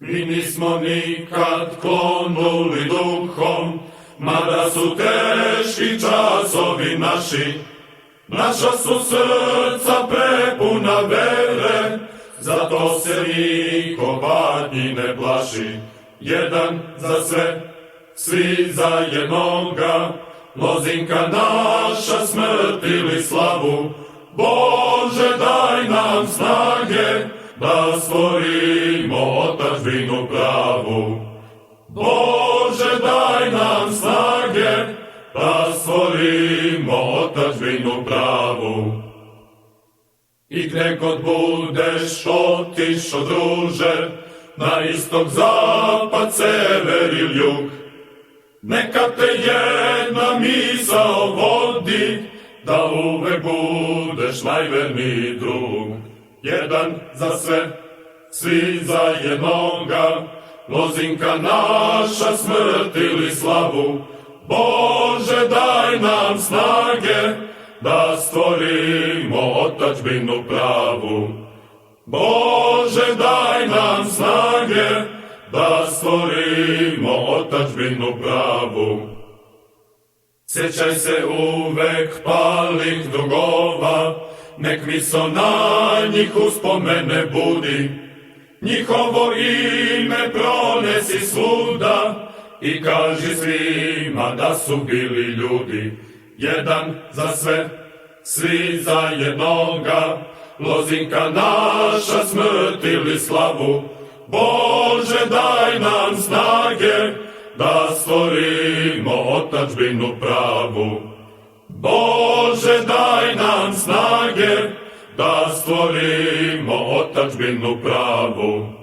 Mi nismo nikad klonuli duhom, mada su teški časovi naši. Naša su srca prepuna vere, zato se niko patnji ne plaši. Jedan za sve, svi za jednoga, lozinka naša, smrt ili slavu. Bože, daj nam snage da stvorimo otadžbinu pravu. Bože, daj nam snage da stvorimo otadžbinu pravu. I gde god budeš otišo, druže, na istok, zapad, sever ili jug, neka te jedna misao vodi, da uvek budeš najverniji drug. Jedan za sve, svi za jednoga, lozinka naša, smrt ili slavu. Bože, daj nam snage da stvorimo otadžbinu pravu. Bože, daj nam snage da stvorimo otadžbinu pravu. Sjećaj se uvek palih drugova, nek miso na njih uspomene budi. Njihovo ime pronesi svuda i kaži svima da su bili ljudi. Jedan za sve, svi za jednoga, lozinka naša, smrt ili slavu. Bože, daj nam snage da stvorimo otadžbinu pravu. Bože, daj nam snage da stvorimo otadžbinu pravu.